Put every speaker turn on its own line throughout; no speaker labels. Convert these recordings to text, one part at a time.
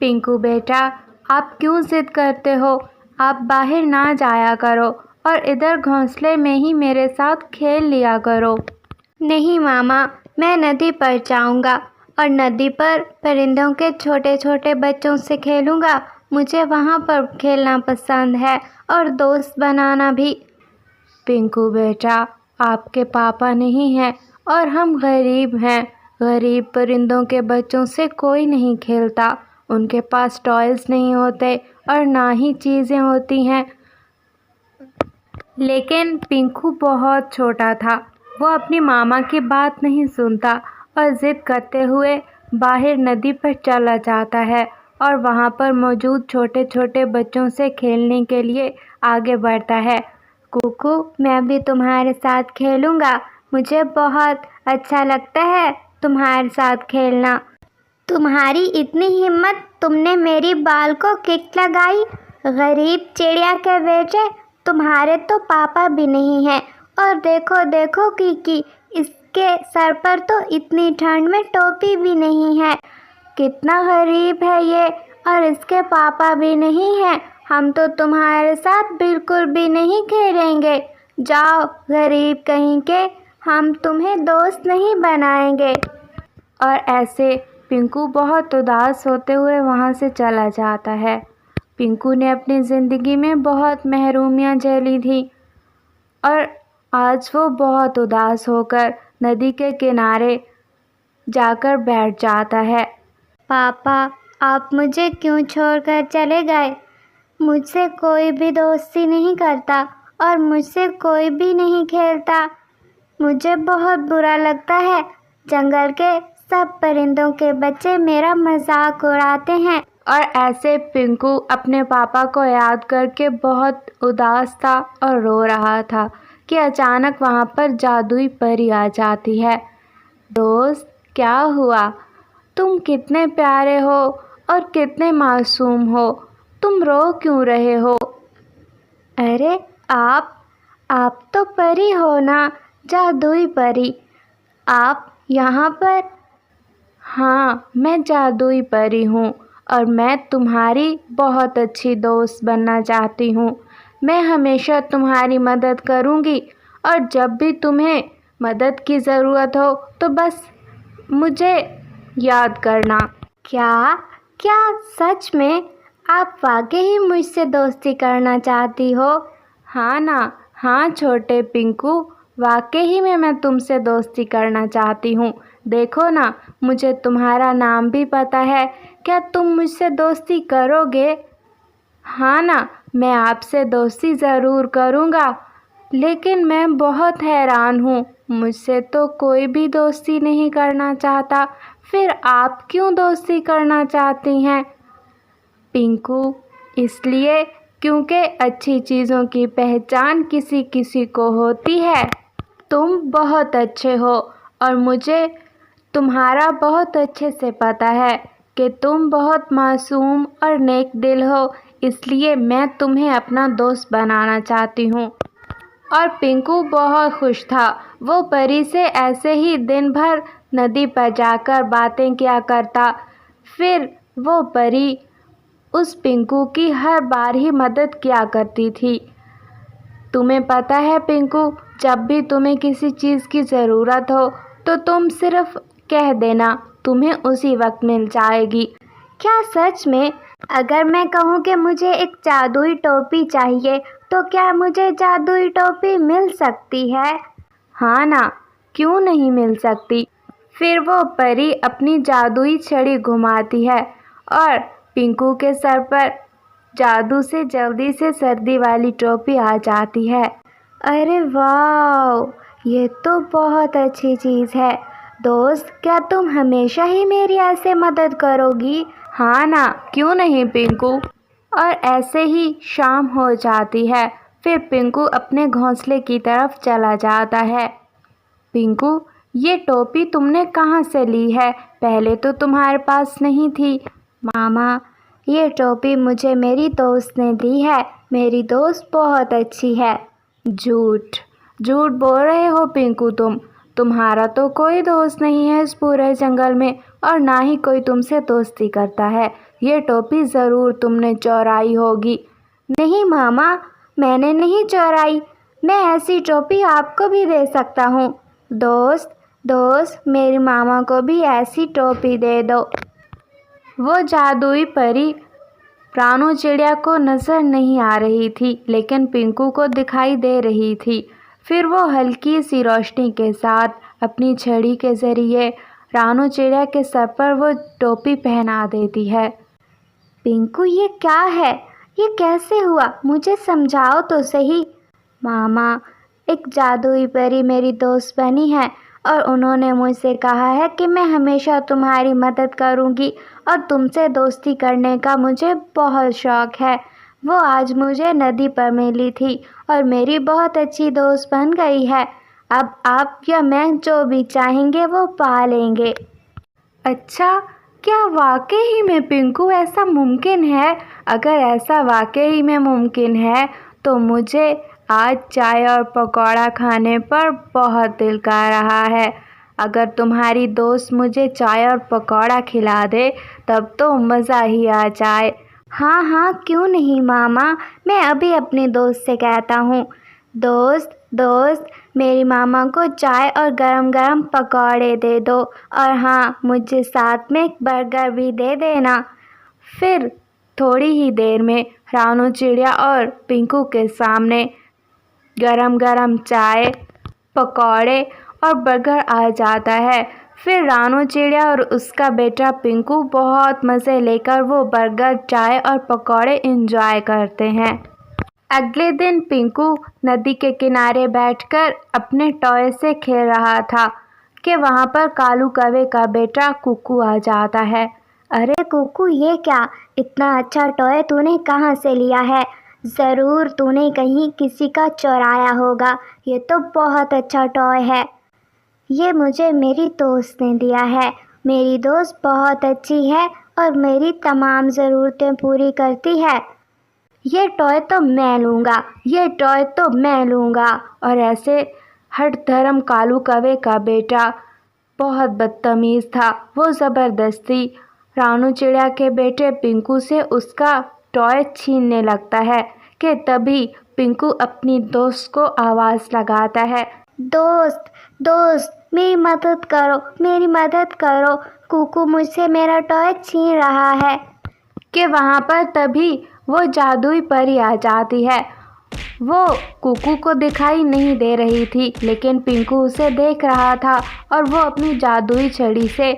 पिंकू बेटा, आप क्यों जिद करते हो? आप बाहर ना जाया करो और इधर घोंसले में ही मेरे साथ खेल लिया करो। नहीं मामा, मैं नदी पर जाऊंगा और नदी पर परिंदों के छोटे छोटे बच्चों से खेलूंगा। मुझे वहाँ पर खेलना पसंद है और दोस्त बनाना भी। पिंकू बेटा, आपके पापा नहीं हैं और हम गरीब हैं। गरीब परिंदों के बच्चों से कोई नहीं खेलता। उनके पास टॉयज नहीं होते और ना ही चीज़ें होती हैं। लेकिन पिंकू बहुत छोटा था। वो अपनी मामा की बात नहीं सुनता और ज़िद करते हुए बाहर नदी पर चला जाता है और वहाँ पर मौजूद छोटे छोटे बच्चों से खेलने के लिए आगे बढ़ता है। कुकू, मैं भी तुम्हारे साथ खेलूँगा। मुझे बहुत अच्छा लगता है तुम्हारे साथ खेलना। तुम्हारी इतनी हिम्मत, तुमने मेरी बाल को किक लगाई। गरीब चिड़िया के बेटे, तुम्हारे तो पापा भी नहीं हैं। और देखो देखो कीकी, इसके सर पर तो इतनी ठंड में टोपी भी नहीं है। कितना गरीब है ये, और इसके पापा भी नहीं हैं। हम तो तुम्हारे साथ बिल्कुल भी नहीं खेलेंगे। जाओ गरीब कहीं के, हम तुम्हें दोस्त नहीं बनाएंगे। और ऐसे पिंकू बहुत उदास होते हुए वहाँ से चला जाता है। पिंकू ने अपनी ज़िंदगी में बहुत महरूमियाँ झेली थी और आज वो बहुत उदास होकर नदी के किनारे जाकर बैठ जाता है। पापा, आप मुझे क्यों छोड़कर चले गए? मुझसे कोई भी दोस्ती नहीं करता और मुझसे कोई भी नहीं खेलता। मुझे बहुत बुरा लगता है। जंगल के सब परिंदों के बच्चे मेरा मजाक उड़ाते हैं। और ऐसे पिंकू अपने पापा को याद करके बहुत उदास था और रो रहा था कि अचानक वहाँ पर जादुई परी आ जाती है। दोस्त, क्या हुआ? तुम कितने प्यारे हो और कितने मासूम हो। तुम रो क्यों रहे हो? अरे आप तो परी हो ना, जादुई परी। आप यहाँ पर? हाँ, मैं जादुई परी हूँ और मैं तुम्हारी बहुत अच्छी दोस्त बनना चाहती हूँ। मैं हमेशा तुम्हारी मदद करूँगी और जब भी तुम्हें मदद की ज़रूरत हो तो बस मुझे याद करना। क्या क्या सच में आप वाकई मुझसे दोस्ती करना चाहती हो? हाँ ना, हाँ छोटे पिंकू, वाकई में मैं तुमसे दोस्ती करना चाहती हूँ। देखो ना, मुझे तुम्हारा नाम भी पता है। क्या तुम मुझसे दोस्ती करोगे? हाँ ना, मैं आपसे दोस्ती ज़रूर करूँगा। लेकिन मैं बहुत हैरान हूँ, मुझसे तो कोई भी दोस्ती नहीं करना चाहता। फिर आप क्यों दोस्ती करना चाहती हैं? पिंकू, इसलिए क्योंकि अच्छी चीज़ों की पहचान किसी किसी को होती है। तुम बहुत अच्छे हो और मुझे तुम्हारा बहुत अच्छे से पता है कि तुम बहुत मासूम और नेक दिल हो, इसलिए मैं तुम्हें अपना दोस्त बनाना चाहती हूँ। और पिंकू बहुत खुश था। वो परी से ऐसे ही दिन भर नदी पर जाकर बातें किया करता। फिर वो परी उस पिंकू की हर बार ही मदद किया करती थी। तुम्हें पता है पिंकू, जब भी तुम्हें किसी चीज़ की ज़रूरत हो तो तुम सिर्फ कह देना, तुम्हें उसी वक्त मिल जाएगी। क्या सच में? अगर मैं कहूँ कि मुझे एक जादुई टोपी चाहिए तो क्या मुझे जादुई टोपी मिल सकती है? हाँ ना, क्यों नहीं मिल सकती। फिर वो परी अपनी जादुई छड़ी घुमाती है और पिंकू के सर पर जादू से जल्दी से सर्दी वाली टोपी आ जाती है। अरे वाह, ये तो बहुत अच्छी चीज़ है। दोस्त, क्या तुम हमेशा ही मेरी ऐसे मदद करोगी? हाँ ना, क्यों नहीं पिंकू। और ऐसे ही शाम हो जाती है। फिर पिंकू अपने घोंसले की तरफ चला जाता है। पिंकू, ये टोपी तुमने कहाँ से ली है? पहले तो तुम्हारे पास नहीं थी। मामा, ये टोपी मुझे मेरी दोस्त ने दी है। मेरी दोस्त बहुत अच्छी है। झूठ झूठ बोल रहे हो पिंकू तुम। तुम्हारा तो कोई दोस्त नहीं है इस पूरे जंगल में और ना ही कोई तुमसे दोस्ती करता है। یہ ٹوپی ضرور تم نے چورائی ہوگی۔ نہیں ماما، میں نے نہیں چورائی، میں ایسی ٹوپی آپ کو بھی دے سکتا ہوں۔ دوست میری ماما کو بھی ایسی ٹوپی دے دو۔ وہ جادوئی پری رانو چڑیا کو نظر نہیں آ رہی تھی، لیکن پنکو کو دکھائی دے رہی تھی۔ پھر وہ ہلکی سی روشنی کے ساتھ اپنی چھڑی کے ذریعے رانو چڑیا کے سر پر وہ ٹوپی پہنا دیتی ہے۔ پنکو، یہ کیا ہے؟ یہ کیسے ہوا؟ مجھے سمجھاؤ تو صحیح۔ ماما، ایک جادوئی پری میری دوست بنی ہے اور انہوں نے مجھ سے کہا ہے کہ میں ہمیشہ تمہاری مدد کروں گی اور تم سے دوستی کرنے کا مجھے بہت شوق ہے۔ وہ آج مجھے ندی پر ملی تھی اور میری بہت اچھی دوست بن گئی ہے۔ اب آپ یا میں جو بھی چاہیں گے وہ پا لیں گے۔ اچھا، کیا واقعی میں پنکو ایسا ممکن ہے؟ اگر ایسا واقعی میں ممکن ہے تو مجھے آج چائے اور پکوڑا کھانے پر بہت دل کر رہا ہے۔ اگر تمہاری دوست مجھے چائے اور پکوڑا کھلا دے تب تو مزہ ہی آ جائے۔ ہاں کیوں نہیں ماما، میں ابھی اپنی دوست سے کہتا ہوں۔ دوست میری ماما کو چائے اور گرم گرم پکوڑے دے دو، اور ہاں مجھے ساتھ میں ایک برگر بھی دے دینا۔ پھر تھوڑی ہی دیر میں رانو چڑیا اور پنکو کے سامنے گرم گرم چائے، پکوڑے اور برگر آ جاتا ہے۔ پھر رانو چڑیا اور اس کا بیٹا پنکو بہت مزے لے کر وہ برگر، چائے اور پکوڑے انجوائے کرتے ہیں۔ اگلے دن پنکو ندی کے کنارے بیٹھ کر اپنے ٹوئے سے کھیل رہا تھا کہ وہاں پر کالو کوے کا بیٹا کوکو آ جاتا ہے۔ ارے کوکو، یہ کیا اتنا اچھا ٹوئے تو نے کہاں سے لیا ہے؟ ضرور تو نے کہیں کسی کا چورایا ہوگا۔ یہ تو بہت اچھا ٹوئے ہے۔ یہ مجھے میری دوست نے دیا ہے۔ میری دوست بہت اچھی ہے اور میری تمام ضرورتیں پوری کرتی ہے۔ یہ ٹوئے تو میں لوں گا۔ اور ایسے ہٹ دھرم کالو کوے کا بیٹا بہت بدتمیز تھا۔ وہ زبردستی رانو چڑیا کے بیٹے پنکو سے اس کا ٹوئے چھیننے لگتا ہے کہ تبھی پنکو اپنی دوست کو آواز لگاتا ہے۔ دوست میری مدد کرو، کوکو مجھ سے میرا ٹوئے چھین رہا ہے۔ کہ وہاں پر تبھی وہ جادوئی پری آ جاتی ہے۔ وہ کوکو کو دکھائی نہیں دے رہی تھی، لیکن پنکو اسے دیکھ رہا تھا اور وہ اپنی جادوئی چھڑی سے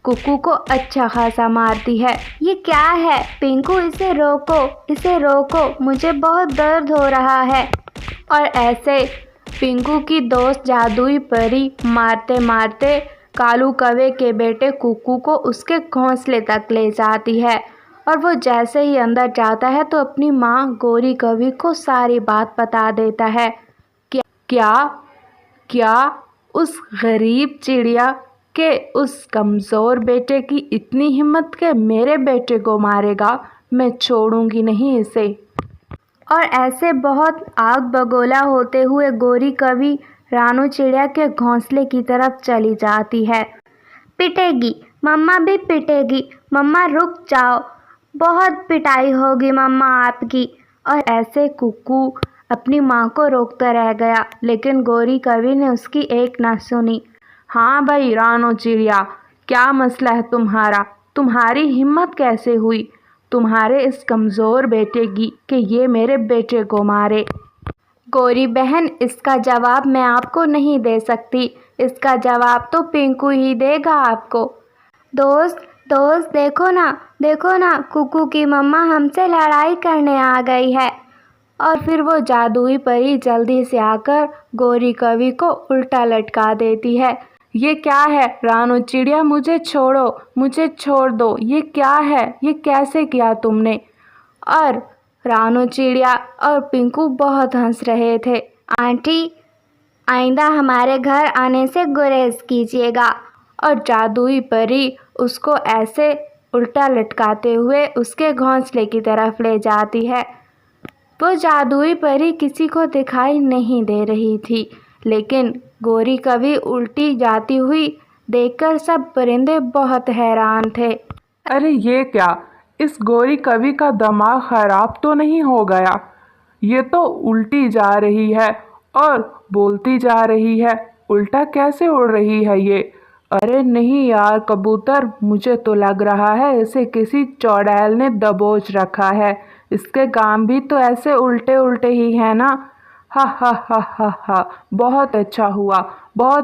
کوکو کو اچھا خاصا مارتی ہے۔ یہ کیا ہے؟ پنکو، اسے روکو، مجھے بہت درد ہو رہا ہے۔ اور ایسے پنکو کی دوست جادوئی پری مارتے مارتے کالو کوے کے بیٹے کوکو کو اس کے گھونسلے تک لے جاتی ہے، اور وہ جیسے ہی اندر جاتا ہے تو اپنی ماں گوری کوی کو ساری بات بتا دیتا ہے۔ کیا اس غریب چڑیا کے اس کمزور بیٹے کی اتنی ہمت کہ میرے بیٹے کو مارے گا؟ میں چھوڑوں گی نہیں اسے۔ اور ایسے بہت آگ بگولا ہوتے ہوئے گوری کوی رانو چڑیا کے گھونسلے کی طرف چلی جاتی ہے۔ پٹے گی، مما بھی پٹے گی، مما رک جاؤ، بہت پٹائی ہوگی مما آپ کی۔ اور ایسے کوکو اپنی ماں کو روکتا رہ گیا، لیکن گوری کوی نے اس کی ایک نہ سنی۔ ہاں بھائی رانو چڑیا، کیا مسئلہ ہے تمہارا؟ تمہاری ہمت کیسے ہوئی تمہارے اس کمزور بیٹے کی کہ یہ میرے بیٹے کو مارے؟ گوری بہن، اس کا جواب میں آپ کو نہیں دے سکتی، اس کا جواب تو پنکو ہی دے گا آپ کو۔ دوست دیکھو نا کوکو کی مما ہم سے لڑائی کرنے آ گئی ہے۔ اور پھر وہ جادوئی پری جلدی سے آ کر گوری کوی کو الٹا لٹکا دیتی ہے۔ یہ کیا ہے رانو چڑیا، مجھے چھوڑ دو، یہ کیا ہے؟ یہ کیسے کیا تم نے؟ اور رانو چڑیا اور پنکو بہت ہنس رہے تھے۔ آنٹی، آئندہ ہمارے گھر آنے سے گریز کیجیے گا۔ اور جادوئی پری اس کو ایسے الٹا لٹکاتے ہوئے اس کے گھونسلے کی طرف لے جاتی ہے۔ وہ جادوئی پری کسی کو دکھائی نہیں دے رہی تھی، لیکن گوری کوی الٹی جاتی ہوئی دیکھ کر سب پرندے بہت حیران تھے۔
ارے یہ کیا؟ इस गौरी कवि का दिमाग खराब तो नहीं हो गया? ये तो उल्टी जा रही है और बोलती जा रही है। उल्टा कैसे उड़ रही है ये? अरे नहीं यार कबूतर, मुझे तो लग रहा है इसे किसी चौड़ैल ने दबोच रखा है। इसके काम भी तो ऐसे उल्टे उल्टे ही है ना। हा हा हा हा हा। बहुत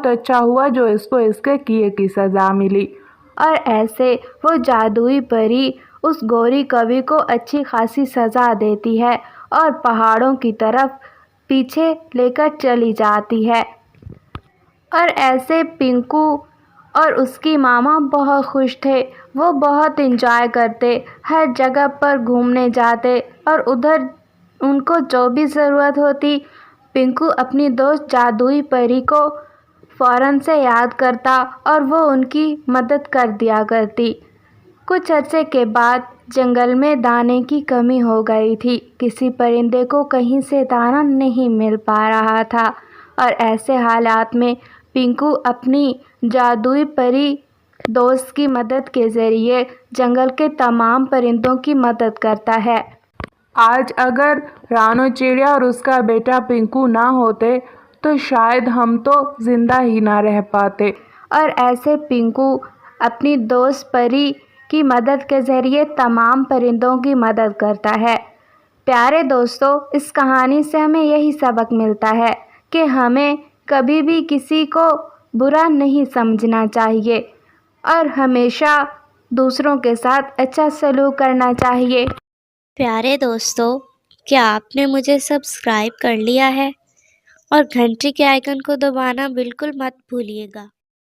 अच्छा हुआ जो इसको इसके किए की सज़ा मिली।
और ऐसे वो जादुई परी उस गौरी कवि को अच्छी खासी सज़ा देती है और पहाड़ों की तरफ पीछे लेकर चली जाती है। और ऐसे पिंकू और उसकी मामा बहुत खुश थे। वो बहुत एंजॉय करते, हर जगह पर घूमने जाते और उधर उनको जो भी ज़रूरत होती, पिंकू अपनी दोस्त जादुई परी को फ़ौरन से याद करता और वो उनकी मदद कर दिया करती। कुछ अरसे के बाद जंगल में दाने की कमी हो गई थी। किसी परिंदे को कहीं से दाना नहीं मिल पा रहा था और ऐसे हालात में पिंकू अपनी जादुई परी दोस्त की मदद के ज़रिए जंगल के तमाम परिंदों की मदद करता है।
आज अगर रानो चिड़िया और उसका बेटा पिंकू ना होते तो शायद हम तो जिंदा ही ना रह पाते।
और ऐसे पिंकू अपनी दोस्त परी की मदद के ज़रिए तमाम परिंदों की मदद करता है। प्यारे दोस्तों, इस कहानी से हमें यही सबक मिलता है कि हमें कभी भी किसी को बुरा नहीं समझना चाहिए और हमेशा दूसरों के साथ अच्छा सलूक करना चाहिए।
प्यारे दोस्तों, क्या आपने मुझे सब्सक्राइब कर लिया है? और घंटी के आइकन को दबाना बिल्कुल मत भूलिएगा।